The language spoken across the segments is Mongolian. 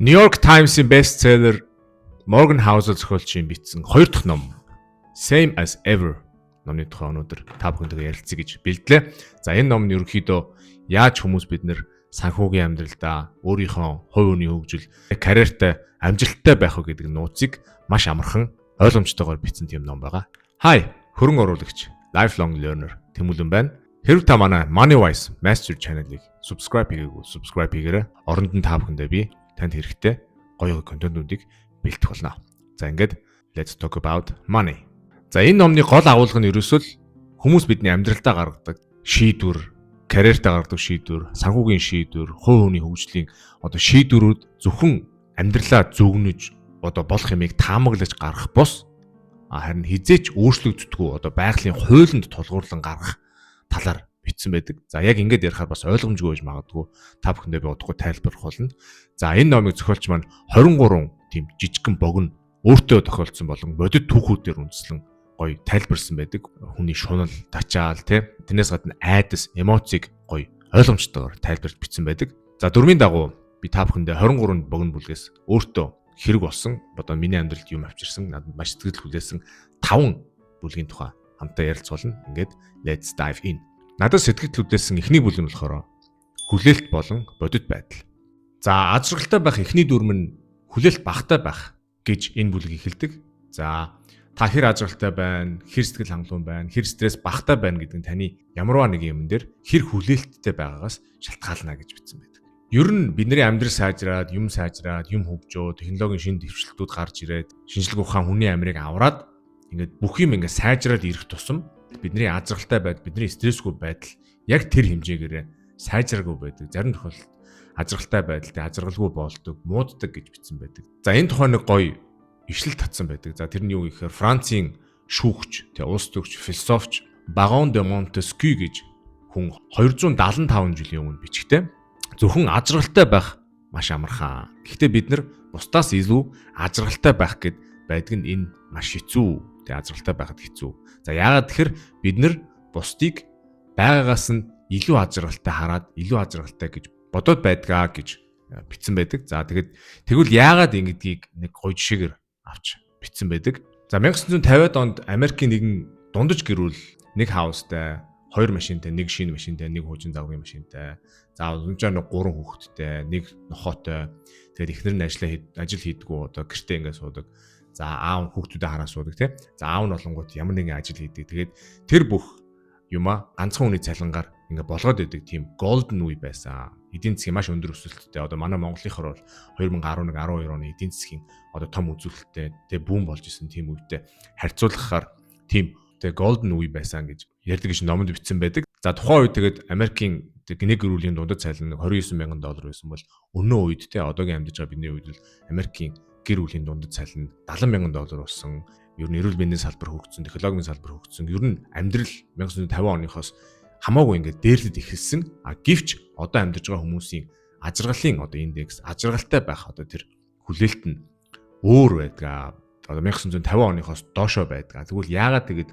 New York Times-ийн bestseller Morgan Housel зохиолчийн бичсэн 2 дахь ном Same as Ever номны тухай өнөөдөр та бүхэндээ ярилцъя гэж бэлдлээ. За энэ ном нь ерөнхийдөө яаж хүмүүс бид нэр санхүүгийн амьдралдаа өөрийнхөө хувь хүний хөгжил, карьертай амжилттай байх вэ гэдэг нууцыг маш амархан ойлгомжтойгоор бичсэн тийм ном байгаа. Hi, хөрөн оруулагч, lifelong learner Тэмүүлэн байна. Хэрв та манай MoneyWise Master Channel-ыг subscribe хийгээрэй. Оронд нь та бүхэндээ би танд хэрэгтэй гоё контентуудыг бэлтгэх болно. За ингээд let's talk about money. За энэ номны гол агуулга нь ерөөсөө хүмүүс бидний амьдралдаа гаргадаг шийдвэр, карьертаа гаргадаг шийдвэр, санхүүгийн шийдвэр, хувь хүний хөгжлийн шийдвэрүүд зөвхөн амьдралаа зүгнэж болох юмыг таамаглаж гаргах бос харин хизээч өөрчлөгддөггүй байгалийн хуулинд тулгуурлан гаргах талаар бичсэн байдаг. За яг ингэж ярихаар бас ойлгомжгүй байж магадгүй. Та бүхэндээ би удахгүй тайлбарлах болно. За энэ номыг зохиолч маань 23 тийм жижигхэн богино өөртөө тохиолдсон болон бодит түүхүүдээр үндэслэн гоё тайлбарсан байдаг. Хүний шунал, тачаал тэрнээс гадна айдас, эмоцийг гоё ойлгомжтойгоор тайлбарж бичсэн байдаг. За дөрмийн дагуу би та бүхэндээ 23 богино бүлгээс өөртөө хэрэг болсон миний амьдралд юм авчирсан, надад маш сэтгэл хүлээсэн 5 бүлгийн тухай хамтаа ярилцуулна. Ингээд let's dive in. Надад сэтгэл хөдлөсөн эхний бүлэг нь болохоор хүлээлт болон бодит байдал. За аз жаргалтай байх эхний дүрм нь хүлээлт багтай байх гэж энэ бүлэг эхэлдэг. За та хэр аз жаргалтай байна, хэр сэтгэл хангалуун байна, хэр стресс багтай байна гэдэг нь таны ямарваа нэг юм дээр хэр хүлээлттэй байгаагаас шалтгаална гэж бичсэн байдаг. Ер нь бидний амьдрал сайжраад, юм хөгжөө, технологийн шинэ дэвшилтүүд гарч ирээд, шинжлэх ухаан хүний амирыг авраад ингээд бүх юм ингээд сайжраад ирэх тусам бидний аз жаргалтай байдал, бидний стрессгүй байдал яг тэр хэмжээгээр сайжраагүй байдаг. Зарим тохиолдолд аз жаргалтай байдалтай аз жаргалгүй болдог, мууддаг гэж бичсэн байдаг. За энэ тухай нэг гоё ишлэл татсан байдаг. За тэр нь юу гэхээр Францын шүүгч, улс төрч, философч Baron de Montesquieu гэж хүн 275 жилийн өмнө бичгтээ зөвхөн аз жаргалтай байх маш амархан. Гэхдээ бид нар бусдаас илүү аз жаргалтай байх гэд байдаг нь энэ маш хэцүү. Аз жаргалтай байхад хэцүү. За яагаад тэгэхээр бид нар бусдыг байгаагаас нь илүү аз жаргалтай хараад илүү аз жаргалтай гэж бодоод байдгаа гэж бичсэн байдаг. За тэгвэл яагаад ингэдгийг нэг гоё жишээгээр авч бичсэн байдаг. За 1950-ад онд Америкийн нэгэн дундаж гэрүүл нэг хаустай, 2 машинтай, нэг шинэ машинтай, нэг хуучин завгийн машинтай. За өнөөдөр нэг 3 хүүхэдтэй, нэг нохоотой. Тэгээд эхнэр нь ажил хийдгүү гэртээ ингээд суудаг. За аав хүүхдүүдээ хараа суудаг За аав нь болонгууд ямар нэгэн ажил хийдэг. Тэгээд тэр бүх юма ганцхан хүний цалингаар ингээ болгоод идэг тийм golden үе байсан. Эдийн засгийн маш өндөр өсөлттэй. Манай Монголынхоор бол 2011-12 оны эдийн засгийн том үзүүлэлттэй бүүн болж исэн тийм үедээ харьцуулахаар тийм golden үе байсан гэж ярьдаг гэж номонд бичсэн байдаг. За тухайн үед тэгээд Америкийн нэг гэрүүлийн дундад цалин $29,000 байсан бол өнөө үед одоогийн амьдарч байгаа бидний үед бол Америкийн гэр бүлийн дундад цалин $70,000 болсон. Ер нь эрүүл мэндийн салбар хөгжсөн, технологийн салбар хөгжсөн. Ер нь амьдрал 1950 оныхоос хамаагүй ингээд дээрлээд эхэлсэн. Гэвч одоо амьдарч байгаа хүмүүсийн аз жаргалын индекс, аз жаргалтай байх тэр хүлээлт нь өөр байдаг. 1950 оныхоос доошоо байдаг. Тэгвэл яагаад тэгэд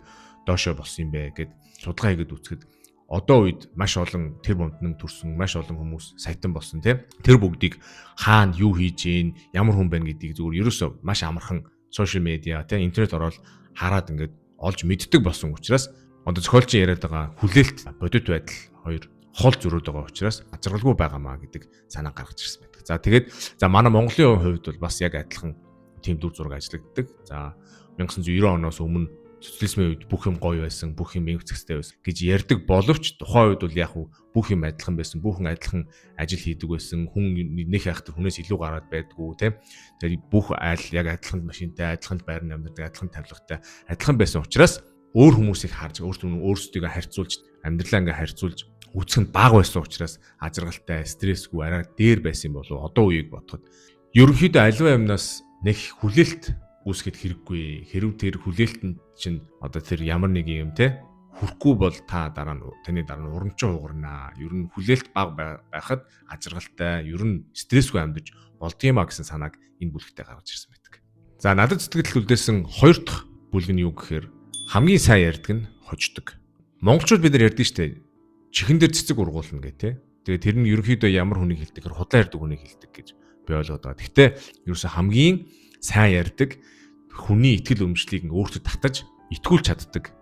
доошоо болсон юм бэ гэд судалгаа хийгээд үзэхэд одоо үед маш олон тэр бомтнон төрсөн, маш олон хүмүүс саятан болсон Тэр бүгдийг хаана юу хийж гин, ямар хүн байна гэдгийг зүгээр ерөөсөө маш амархан сошиал медиа интернет ороод хараад ингээд олж мэддэг болсон учраас зохиолчийн яриад байгаа хүлээлт, бодит байдал хоёр хол зөрөөд байгаа учраас аз жаргалгүй байгаамаа гэдэг санаа гаргаж ирсэн байдаг. За тэгээд манай Монголын хувьд бол бас яг адилхан тийм дүр зураг ажиллагддаг. За 1990 оноос өмнө социализмын үед бүх юм гоё байсан, бүх юм эвцэгтэй байсан гэж ярьдаг боловч тухайн үед бол яг бүх юм адилхан байсан, бүхэн адилхан ажил хийдэг байсан, хүн нэг хайхтар хүнээс илүү гараад байдгүй Тэгээд бүх айл яг адилхан машинтай, адилхан байрны амьдардаг, адилхан тавилгатай, адилхан байсан учраас өөр хүмүүсийг харж, өөрсдөө харьцуулж, амьдралаа ингээ харьцуулж үзэх нь бага байсан учраас аз жаргалтай, стрессгүй арай дээр байсан болов одоо үеийг бодоход ерөнхийдөө аливаа юмнаас нэг хүлээлт үүсгэхэд хэрэггүй. Хэрв тэр хүлээлт нь чинь тэр ямар нэг юм хүрхгүй бол таны дараа нь урамчин хугарнаа. Ер нь хүлээлт бага байхад аз жаргалтай, ер нь стрессгүй амьдж болдгиймаа гэсэн санааг энэ бүлэгтээ гаргаж ирсэн байдаг. За надад сэтгэл хөдлөсөн 2 дахь бүлэг нь юу гэхээр хамгийн сайн ярьдаг нь хождог. Монголчууд бид нар ярьдаг штэ. Чихэн дээр цэцэг ургуулна гэх Тэгээд тэр нь ерөнхийдөө ямар хүнийг хэлдэг, худлаа ярьдаг хүнийг хэлдэг гэж бий болгоод байгаа. Гэхдээ ерөөсө хамгийн сайн ярьдаг, хүний итгэл өмчлийг өөртөө татаж итгүүлж чаддаг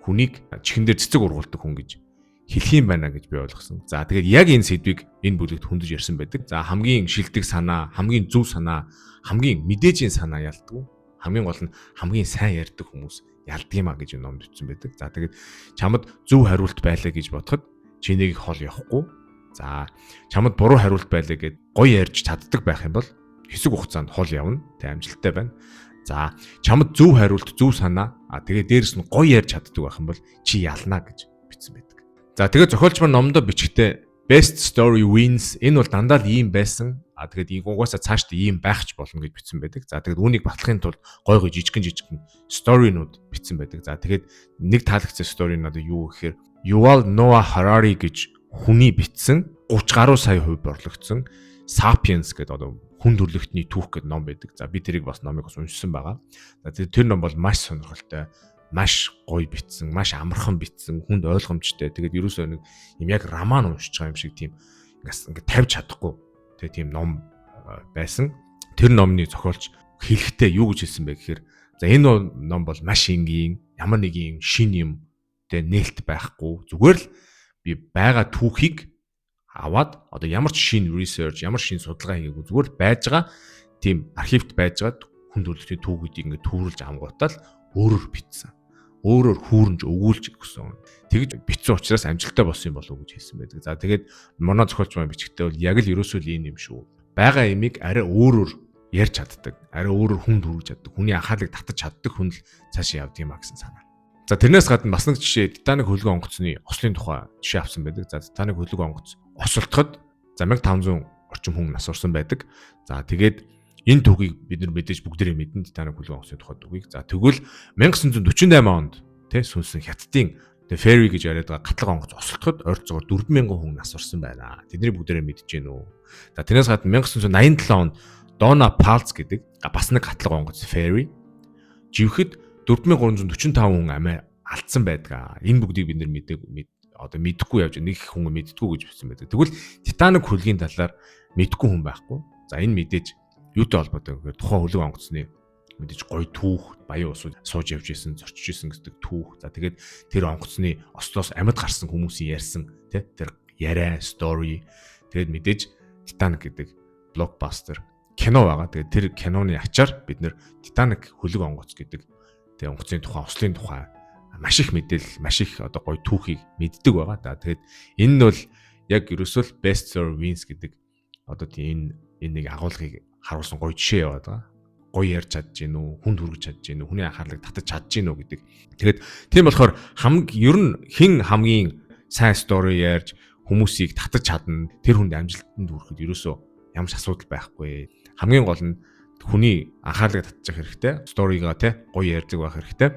хүнийг чихэн дээр цэцэг ургуулдаг хүн гэж хэлэх юм байна гэж би ойлгосон. За тэгээд яг энэ сэдвийг энэ бүлэгт хөндөж ярьсан байдаг. За хамгийн шилдэг санаа, хамгийн зөв санаа, хамгийн мэдээжийн санаа ялдаг. Хамгийн гол нь хамгийн сайн ярьдаг хүмүүс ялдаг юм а гэж номд бичсэн байдаг. За тэгээд чамд зөв хариулт байлаа гэж бодоход чи нэг их хол явахгүй. За чамд буруу хариулт байлаа гэд гоё ярьж чаддаг байх юм бол хэсэг хугацаанд хол явна. Тэ амжилттай байна. За чамд зөв хариулт, зөв санаа, тэгээд дээрэс нь гоё ярьж чаддаг байх юм бол чи ялна гэж бичсэн байдаг. За тэгээд зохиолч маань номдоо бичгтээ best story wins, энэ бол дандаа л ийм байсан. Тэгээд угаасаа цаашдаа ийм байх ч болно гэж бичсэн байдаг. За тэгээд үүнийг батлахын тулд гой жижигхэн сторинууд бичсэн байдаг. За тэгээд нэг таалагдсан story нь одоо юу гэхээр Yuval Noah Harari гэж хүний бичсэн 30 гаруй сая хувь борлогдсон Sapiens гэдэг одоо хүн төрлөختний түүх гэдэг ном байдаг. За би тэрийг бас номыг бас уншсан байгаа. За тэр ном бол маш сонирхолтой, маш гоё бичсэн, маш амархан бичсэн, хүнд ойлгомжтой. Тэгээд ерөөсөө нэг юм яг роман уншиж байгаа юм шиг тийм ингээд тавьж чадахгүй тэгээд тийм ном байсан. Тэр номны зохиолч хэлэхдээ юу гэж хэлсэн бэ гэхээр за энэ ном бол маш энгийн, ямар нэг юм шин юм тэгээд нээлт байхгүй. Зүгээр л би байгаа түүхийг аваад одоо ямар ч шин research, ямар шин судалгаа хийгээгүй зүгээр байж байгаа тийм архивт байж байгаа хүн төрөлхтний түүхүүдийг ингээд түүрлж амгуутал өөрөөр бичсэн. Өөрөөр хүүрнж өгүүлж өгсөн. Тэгж бичсэн учраас амжилттай болсон юм болов уу гэж хэлсэн байдаг. За тэгээд манай зохиолч маань бичгтээ бол яг л ерөөсөө л энэ юм шүү. Бага имийг арай өөрөөр ярьж чаддаг, арай өөрөөр хүн төрүүлж чаддаг, хүний анхаарлыг татаж чаддаг хүн л цаашаа явдаг юм а гэсэн санаа. За тэрнээс гадна бас нэг жишээ Титаник хөлгөө онгоцны ослын тухай жишээ авсан байдаг. За Титаник хөлгөө онгоц осолдоход за 1500 орчим хүн нас орсон байдаг. За тэгээд энэ түүхийг бид нар мэдээж бүгдээрээ мэднэ Титаник хөлгөө онгоцны тухай түүхийг. За тэгвэл 1948 онд сүнсэн хятадын Ferry гэж яриад байгаа гатлаг онгоц осолдоход ойролцоогоор 4000 хүн нас орсон байна. Тэдний бүгдээрээ мэдэж гэнэ үү. За тэрнээс гадна 1987 онд Donna Paltz гэдэг бас нэг гатлаг онгоц Ferry живхэд 4345 хүн амиа алдсан байдаг. Энэ бүгдийг бид нар мэдэхгүй явж нэг хүн мэддэггүй гэж бичсэн байдаг. Тэгвэл Титаник хөлгийн талаар мэдгүй хүн байхгүй. За энэ мэдээж юутай холбоотой вэ гэхээр тухайн хөлөг онгоцны мэдээж гоё түүх, баян усууд сууж явж исэн, зорчиж исэн гэдэг түүх. За тэгээд тэр онгоцны ослоос амьд гарсан хүмүүсийн ярьсан тэр яриа, story. Тэгээд мэдээж Титаник гэдэг блокбастер кино байгаа. Тэгээд тэр киноны ачаар бид нэр Титаник хөлөг онгоц гэдэг тэг онгоцны тухай, ослын тухай маш их мэдээлэл, маш их одоо гоё түүхийг мэддэг байгаа. За тэгээд энэ нь бол яг ерөөсөө best story wins гэдэг одоо тийм энэ нэг агуулгыг харуулсан гоё жишээ яваад байгаа. Гоё ярьж чадж гин үү, хүнд хүргэж чадж гин үү, хүний анхаарлыг татаж чадж гин үү гэдэг. Тэгээд тийм болохоор ер нь хэн хамгийн сайн story ярьж хүмүүсийг татаж чадна, тэр хүнд амжилтанд хүрэхэд ерөөсөө ямар ч асуудал байхгүй. Хамгийн гол нь хүний анхаарлыг татчих хэрэгтэй. Сторигаа гоё ярьдаг байх хэрэгтэй.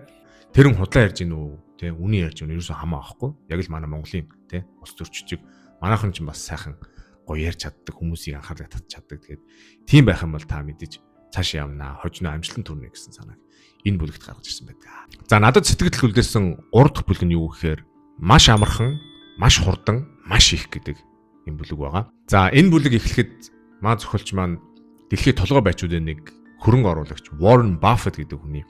Тэр хүн худлаа ярьж гин үү, үний ярьж гин ерөөсөө хамаа авахгүй. Яг л манай Монголын улс төрчийг манайхан ч бас сайхан гоё ярьж чаддаг, хүмүүсийг анхаарлыг татж чаддаг. Тэгээд тийм байх юм бол та мэдээж цаашаа явна, хожно амжилтанд хүрнэ гэсэн санааг энэ бүлэгт гаргаж ирсэн байдаг. За надад сэтгэл хүлдээсэн 3 дахь бүлэг нь юу гэхээр маш амархан, маш хурдан, маш их гэдэг энэ бүлэг байгаа. За энэ бүлэг эхлэхэд маа зохиолч маань дэлхийн толгой байчуудын нэг хөрөнгө оруулагч Warren Buffett гэдэг хүний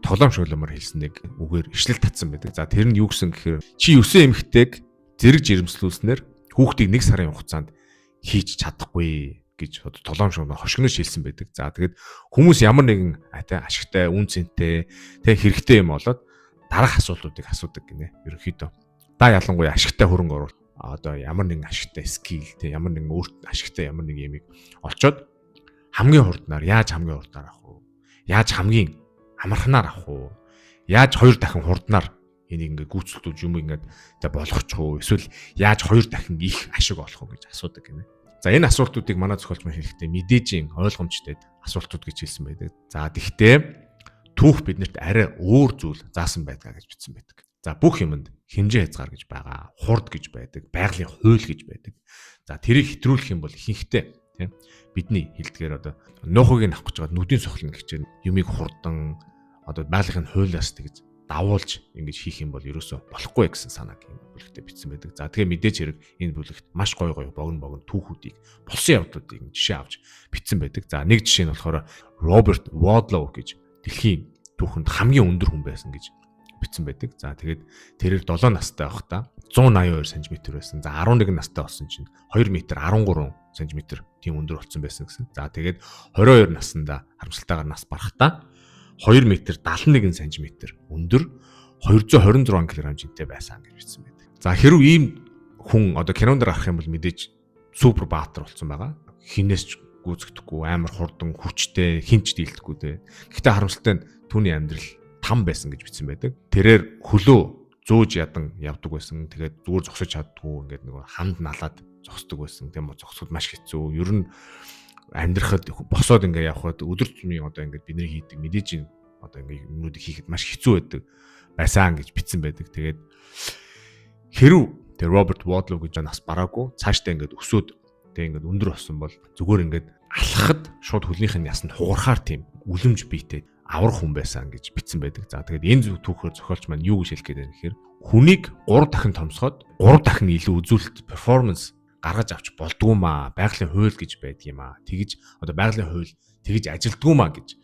тоглоом шогломор хэлсэн нэг үгээр ишлэл татсан байдаг. За тэр нь юу гэсэн гэхээр чи 9 эмэгтэйг зэрэг жирэмслүүлснээр хүүхдийг 1 сарын хугацаанд хийж чадахгүй гэж тоглоом шогломор хошигнож хэлсэн байдаг. За тэгээд хүмүүс ямар нэгэн ашигтай, үн цэнтэй, хэрэгтэй юм болоод дараах асуултуудыг асуудаг гинэ. Ерөнхийдөө да ялангуяа ашигтай хөрөнгө оруулалт одоо ямар нэгэн ашигтай скил, ямар нэгэн өөрт ашигтай ямар нэг юмыг олцоод хамгийн хурднаар яаж хамгийн хурднаар авах вэ? Яаж хамгийн амархнаар авах вэ? Яаж 2 дахин хурднаар энийг ингээ гүйцэлдүүлж юм ингээд болгочих уу? Эсвэл яаж 2 дахин их ашиг олох вэ гэж асуудаг гинэ. За энэ асуултуудыг манай зохиолч маань хэлэхдээ мэдээжийн ойлгомжтой асуултууд гэж хэлсэн байдаг. За тэгтээ түүх биднэрт арай өөр зүйл заасан байдгаа гэж бичсэн байдаг. За бүх юмд хэмжээ хязгаар гэж байгаа, хурд гэж байдаг, байгалийн хууль гэж байдаг. За тэрийг хэтрүүлэх юм бол ихэнхдээ бидний хэлдгээр одоо нуухыг авах гэж байгаа нүдийн сохлон гэж юмыг хурдан одоо байгалийн хуулиас тэгж давуулж ингэж хийх юм бол ерөөсөө болохгүй гэсэн санааг энэ бүлэгтээ бичсэн байдаг. За тэгээ мэдээж хэрэг энэ бүлэгт маш гоё богино түүхүүдийг болсон явдлуудыг жишээ авч бичсэн байдаг. За нэг жишээ нь болохоор Роберт Wadlow гэж дэлхийн түүхэнд хамгийн өндөр хүн байсан гэж бичсэн байдаг. За тэгээд тэрээр 7 настай байхдаа 182 см байсан. За 11 настай болсон чинь 2 м 13 см тийм өндөр болсон байсан гэсэн. За тэгээд 22 наснда харамсалтайгаар нас барахдаа 2 м 71 см өндөр 226 кг жинтэй байсан гэж бичсэн байдаг. За хэрв ийм хүн одоо кинонд гарах юм бол мэдээж супер баатар болсон байгаа. Хинээс ч гүйцэхдэггүй, амар хурдан, хүчтэй, хинч дийлдэхгүй те. Гэхдээ харамсалтай нь түүний амьдрал там байсан гэж бичсэн байдаг. Тэрээр хөлөө зөөж ядан явдаг байсан. Тэгээд зүгээр зогсож чаддгүй ингээд нэг ханд налаад зогсдог байсан. Тийм үү, зогсоход маш хэцүү. Ер нь амьдрахад босоод ингээд явхад өдөр тутмын одоо ингээд бид нэр хийдэг мэдээж ин одоо ингээд юмнуудыг хийхэд маш хэцүү байдаг байсан гэж бичсэн байдаг. Тэгээд хэрв тэр Роберт Wadlow гэж нас бараагүй цаашдаа ингээд өсөөд тэг ингээд өндөр болсон бол зүгээр ингээд алхахад шууд хөлнийх нь ясанд хугархаар тийм үлэмж биетэй аврах хүн байсан гэж бичсэн байдаг. За тэгээд энэ түүхээр зохиолч маань юу гэж хэлэх гээд байна гэхээр хүнийг 3 дахин томсгоод 3 дахин илүү үзүүлэлт перформанс гаргаж авч болдгоо маа, байгалийн хууль гэж байдгиймаа. Тэгж одоо байгалийн хууль тэгж ажилдгоо маа гэж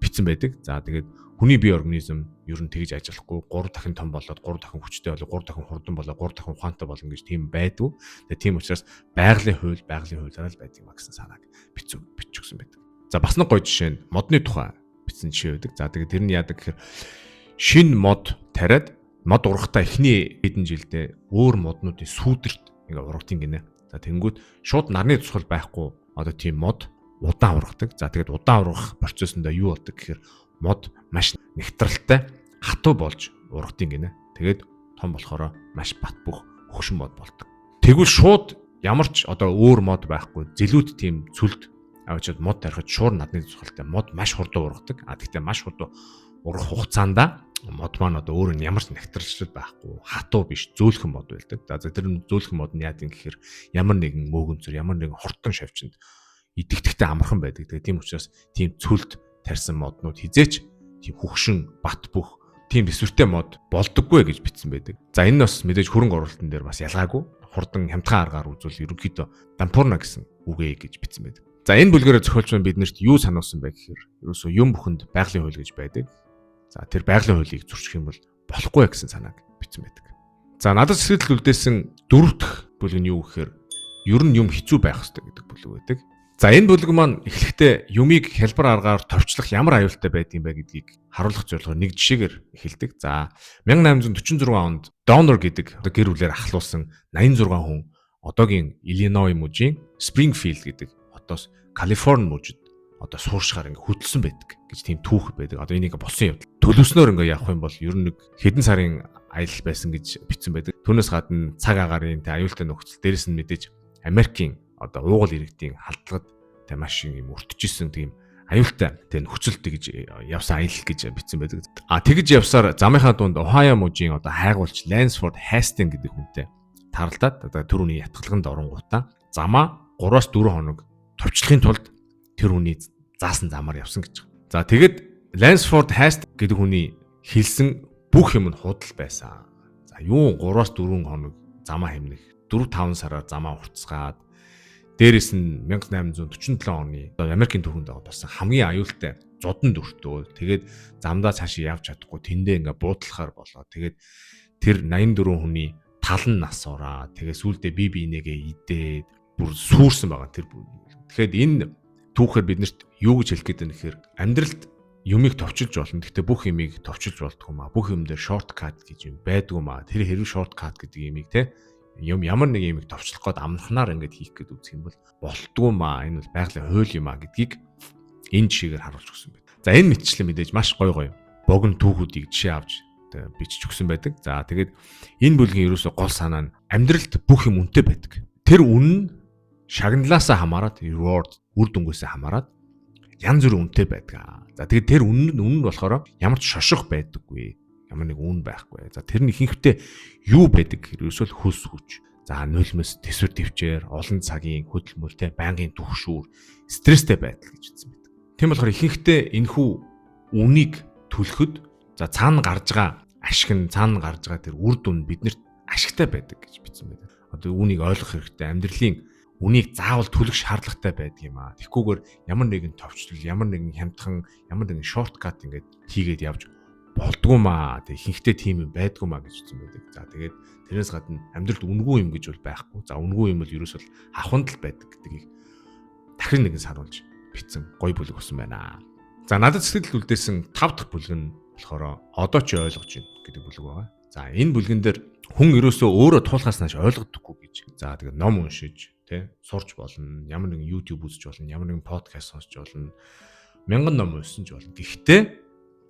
бичсэн байдаг. За тэгээд хүний бие организм ер нь тэгж ажиллахгүй 3 дахин том болоод 3 дахин хүчтэй болоод 3 дахин хурдан болоод 3 дахин ухаантай болно гэж тийм байдгүй. Тэгээд тийм учраас байгалийн хуулиараа л байдгиймаа гэсэн санааг биччихсэн байдаг. За бас нэг гоё жишээ нь модны тухай бичсэн жишээ байдаг. За тэгээд тэр нь яадаг гэхээр шинэ мод тариад мод ургахтаа эхний хэдэн жилдээ өөр моднуудын сүүдэрт ингээ ургатын гинэ. За тэнгүүд шууд нарны тусгал байхгүй одоо тийм мод удаан ургадаг. За тэгээд удаан ургах процессондоо юу болдог гэхээр мод маш нэгтралтай хатуу болж ургатын гинэ. Тэгээд том болохоор маш бат бөх хөгшин мод болдог. Тэгвэл шууд ямар ч одоо өөр мод байхгүй зэлүүд тийм цүлд авчид мод тарихад шуур надны тусгалтай мод маш хурдан ургадаг. Гэхдээ маш хурдан ургах хугацаанд мод маань одоо өөр нь ямар ч нэгтралчлал байхгүй хатуу биш зөөлхөн мод байлдаг. За тэр зөөлхөн мод нь яад юм гэхээр ямар нэгэн мөөгөнцөр ямар нэгэн хурдан шавьчинд идэгдэхтэй амархан байдаг. Тэгээ тийм учраас тийм цүлд тарьсан моднууд хизээч тийм хөгшин бат бөх тийм төсвөртэй мод болдоггүй гэж бичсэн байдаг. За энэ нь бас мэдээж хөрөнгө оруулалтын дээр бас ялгаагүй хурдан хямдхан аргаар үзвэл ерөнхийдөө дампуурна гэсэн үгээ гэж бичсэн байдаг. За энэ бүлгэрээр зохиолч маань биднэрт юу сануулсан бэ гэхээр ерөөсөө юм бүхэнд байгалийн хууль гэж байдаг. За тэр байгалийн хуулийг зөрчих юм бол болохгүй гэсэн санааг бичсэн байдаг. За надад сэтгэл үлдээсэн дөрөв дэх бүлэг нь юу гэхээр ер нь юм хэцүү байх хэрэгтэй гэдэг бүлэг байдаг. За энэ бүлэг маань эхлэхдээ юмыг хялбар аргаар товчлох ямар аюултай байдгийг гэдгийг харуулах зорилгоор нэг жишээгээр эхэлдэг. За 1846 онд Donner гэдэг гэр бүлээр ахлуулсан 86 хүн одоогийн Illinois мужийн Springfield гэдэг хотоос Калифорни мужид одоо сууршихаар ингээ хөдөлсөн байдаг гэж тийм түүх байдаг. Одоо энийг болсон явдал. Төлөвснөөр ингээ явах юм бол ер нь хэдэн сарын аялал байсан гэж бичсэн байдаг. Түүнээс гадна цаг агаарын аюултай нөхцөл дээрээс нь мэдээж Америкийн одоо уугуул иргэдийн халдлагад маш юм өртөжсэн тийм аюултай тийм нөхцөлт гэж явсан аялал гэж бичсэн байдаг. Тэгж явсаар замынхаа дунд Ohio мужийн одоо хайгуулч Lansford Hastings гэдэг хүнтэй таралдаад одоо түрүүний ятгалганд оронгуудаа замаа 3-4 хоног товчлохын тулд тэр хүний заасан замаар явсан гэж. За тэгэд Lansford Hastings гэдэг хүний хэлсэн бүх юм нь худал байсан. За юу 3-4 хоног замаа хэмнэх 4-5 сараар замаа хурцгаад дээрээс нь 1847 оны Америкийн түүхэнд болсон хамгийн аюултай зудан дүртөө. Тэгээд замдаа цаашаа явж чадахгүй тэндээ ингээ буудлахаар болоо. Тэгээд тэр 84 хүний тал нь нас ураа. Тэгээд сүүлдээ бие биенээгээ идээд бүр сүрсэн байгаа тэр. Тэгэхээр энэ түүхээр биднэрт юу гэж хэлэх гээд байна гэхээр амьдралд юмыг товчилж болно. Гэхдээ бүх юмыг товчилж болдгоо маа. Бүх юм дээр шорткат гэж юм байдгүй маа. Тэр хэрэг шорткат гэдэг юмыг те юм ямар нэг юмыг товчлох гээд амнахнаар ингээд хийх гээд үзэх юм бол болтгүй маа. Энэ бол байгалийн хууль юм а гэдгийг энэ жишээгээр харуулж өгсөн байна. За энэ мэтчлэн мэдээж маш гоё богино түүхүүдийг жишээ авч бичиж өгсөн байдаг. За тэгээд энэ бүлгийн ерөөсө гол санаа нь амьдралд бүх юм үнэтэй байдаг. Тэр үн нь шагналаасаа хамаарат reward үр дүнгээс хамаарат янз бүрийн үнэтэй байдаг. За тэгээд тэр үн нь болохоор ямар ч шоших байдаггүй. Ямар нэг үн байхгүй. За тэр нь ихэнхдээ юу байдаг гэхээр ерөөсөө хөлс хүч. За нулимс, төсвөр төвчээр, олон цагийн хөдөлмөртэй, байнгын түгшүүр, стресстэй байдал гэж үзсэн байдаг. Тийм болохоор ихэнхдээ энэхүү үнийг түлхэхэд За цаана гарч байгаа ашиг нь цаана гарч байгаа тэр үр дүн биднэрт ашигтай байдаг гэж бичсэн байдаг. Одоо үүнийг ойлгох хэрэгтэй. Амьдралын үнийг заавал түлэх шаардлагатай байдаг юм аа. Тэгэхгүйгээр ямар нэгэн товчлол, ямар нэгэн хямдхан, ямар нэгэн шорткат ингээд хийгээд явж болдгоо маа. Тэг ихэнхдээ тийм юм байдгүй маа гэж хэлсэн байдаг. За тэгээд тэрнээс гадна амьдралд үнгүй юм гэж бол байхгүй. За үнгүй юм бол ерөөсөө хавханд л байдаг гэдгийг дахин нэгэн сануулж бичсэн гоё бүлэг болсон байна. За надад сэтгэл үлдээсэн 5 дахь бүлэг нь болохоор одоо ч ойлгож байна гэдэг бүлэг байгаа. За энэ бүлгэн дээр хүн ерөөсөө өөрөө туулахаас нааш ойлгодоггүй гэж. За тэгээд ном уншиж, сурч болно, ямар нэгэн YouTube үзэж болно, ямар нэгэн подкаст сонсч болно, мянган ном уншсан ч болно. Гэхдээ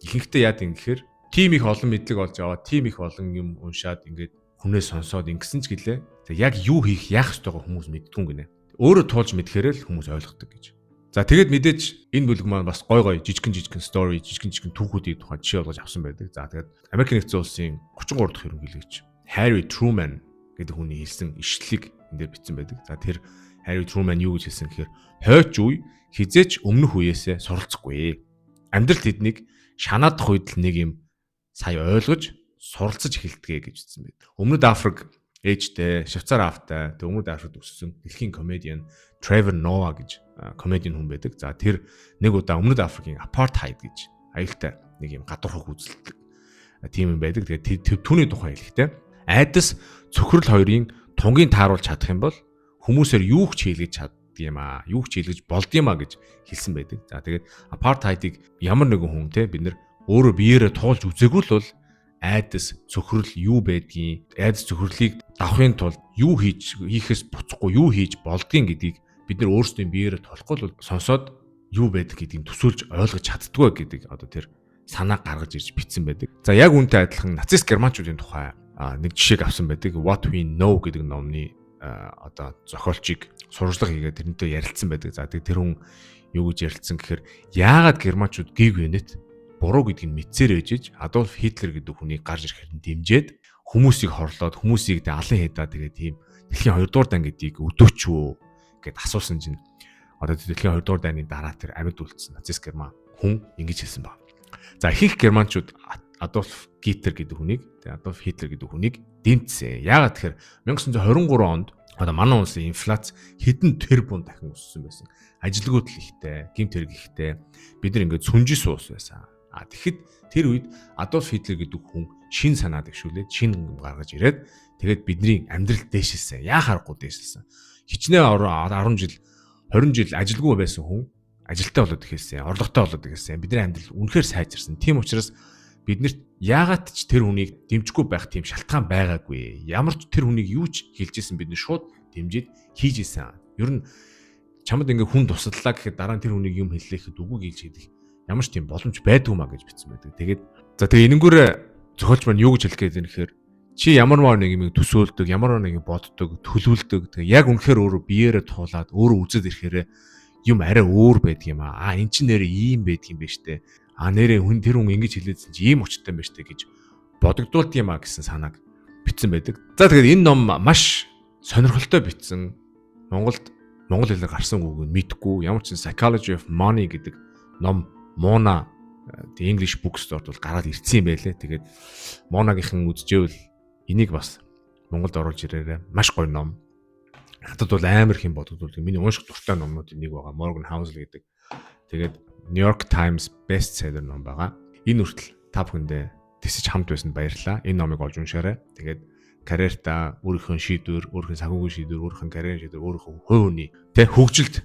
ихэнхдээ яад юм гэхээр тим их олон мэдлэг олж аваад, тим их олон юм уншаад ингээд хүнээс сонсоод ингэсэн ч гэлээ. За яг юу хийх, яах ёстойгоо хүмүүс мэддгүй гинэ. Өөрөө туулж мэдхээр л хүмүүс ойлгодог гэж. За тэгээд мэдээж энэ бүлэг маань бас гой жижигхэн story, жижигхэн түүхүүдийн тухай жишээ олгож авсан байдаг. За тэгээд Америк нэгдсэн улсын 33 дахь ерөнхийлөгч Harry Truman гэдэг хүний хэлсэн ишлэлийг энэ дээр бичсэн байдаг. За тэр Harry Truman юу гэж хэлсэн гэхээр хойч үе хизээч өмнөх үеэсээ суралцахгүй. Амьдралд тэднийг шанаадах үед л нэг юм сая ойлгож суралцаж эхэлдэг гэж хэлсэн байдаг. Өмнөд Африк ээжтэй, Швейцар автай, тэг өмнөд Африкт өссөн дэлхийн комедиан Trevor Noah гэж комедиан хүн байдаг. За тэр нэг удаа өмнөд Африкийн апартheid гэж аюултай нэг юм гадуурхаг үзэлдэг тийм юм байдаг. Тэгээд түүний тухай хэлэхдээ айдас цөхрөл хоёрын тунгийн тааруулж чадах юм бол хүмүүсээр юу ч хийлгэж чаддаг юм аа. Юу ч хийлгэж болд юм аа гэж хэлсэн байдаг. За тэгээд апартхайдыг ямар нэгэн хүн бид нэр өөрөө биеэрээ туулж үзээгүй л бол айдас цөхрөл юу байдгийг, айдас цөхрлийг давахын тулд юу хийхээс буцахгүй юу хийж болдгийг гэдгийг бид нар өөрсдөө биеэрээ толохгүй л сонсоод юу байдаг гэдгийг төсөөлж ойлгож чаддгүй гэдэг одоо тэр санаа гаргаж ирж бичсэн байдаг. За яг үүнтэй адилхан нацист германчуудын тухай нэг жишээг авсан байдаг. What We Know гэдэг номны одоо зохиолчийг сурвалжлага хийгээд тэрнтэй ярилцсан байдаг. За тэр хүн юу гэж ярилцсан гэхээр яагаад германчууд гиг вэнэт буруу гэдгийг мэдсээр ээжиж Адольф Хитлер гэдэг хүнийг гарч ирэхээр дэмжиж хүмүүсийг хорлоод хүмүүсийг алан хядаа тэгээд тийм дэлхийн 2 дугаар дан гэдгийг өдөөч үү гэд асуусан чинь одоо дэлхийн 2 дугаар дайны дараа тэр амьд үлдсэн нацист герман хүн ингэж хэлсэн баг. За ихэнх германчууд Адольф Гитлер гэдэг хүнийг Адольф Хитлер гэдэг хүнийг дэмжсэн. Яагаад тэгэхээр 1923 онд одоо манай улсын инфляц хэдэн тэрбум дахин өссөн байсан. Ажилгүйдэл ихтэй, гэмт хэрэг ихтэй. Бид нар ингээд сүнжи суус байсан. Тэгэхэд тэр үед Адольф Хитлер гэдэг хүн шин санаа дэвшүүлээд шин юм гаргаж ирээд тэгээд бидний амьдрал дээшилсэн. Яа харахгүй дээшилсэн. Хичнээн 10 жил 20 жил ажилгүй байсан хүн ажилтаа болоод эхэлсэн. Орлоготой болоод эхэлсэн. Бидний амьдрал үнэхээр сайжирсан. Тийм учраас биднэрт яагаад ч тэр хүнийг дэмжихгүй байх тийм шалтгаан байгаагүй. Ямар ч тэр хүнийг юу ч хэлжсэн бид шууд дэмжиж хийж исэн. Ер нь чамд ингээ хүн туслалаа гэхэд дараа нь тэр хүнийг юм хэллэхэд үгүй гэж хэлэх ямар ч тийм боломж байдгүй маа гэж бичсэн байдаг. Тэгээд за тэгээ энэнгүүрээ зохиолч маань юу гэж хэлэх гээд байна гэхээр чи ямар нэг юм төсөөлдөг, ямар нэг боддог, төлөвлөдөг. Тэгээ яг үнэхээр өөрөө биеэрээ туулаад өөрөө үзээд ирэхээр юм арай өөр байдаг юм аа. Эн чинь нэрээ ийм байдаг юм байна штэ. Нэрээ хүн тэр хүн ингэж хэлээдсэн чи ийм очтой юм байна штэ гэж бодогдуулд юм аа гэсэн санааг бичсэн байдаг. За тэгээд энэ ном маш сонирхолтой бичсэн. Монгол хэлээр гарсан үг нь мэдгүй. Ямар ч Psychology of Money гэдэг ном Mona the English Bookstore бол гараад ирсэн юм байлээ. Тэгээд Mona-гийнхэн үзжээвэл энийг бас Монголд оруулж ирээрээ. Маш гоё ном. Хатад бол амар их юм бодогдвол миний унших дуртай номнуудын нэг байгаа. Morgan Housel гэдэг. Тэгээд New York Times bestseller ном байгаа. Энэ хүртэл та бүхэндээ тэсэж хамт байсанд баярлалаа. Энэ номыг олж уншаарай. Тэгээд карьертаа өөрийнхөө шийдвэр, өөрийнхөө санхүүгийн шийдвэр, өөрийнхөө карьерийн шийдвэр, өөрийнхөө хувь хүний хөгжилд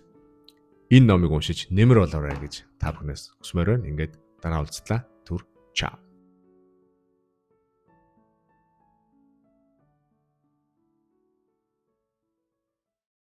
энэ номыг уншиж нэмэр болоорой гэж та бүхнээс хүсмээр байна. Ингээд дараа уулзлаа. Түр чао.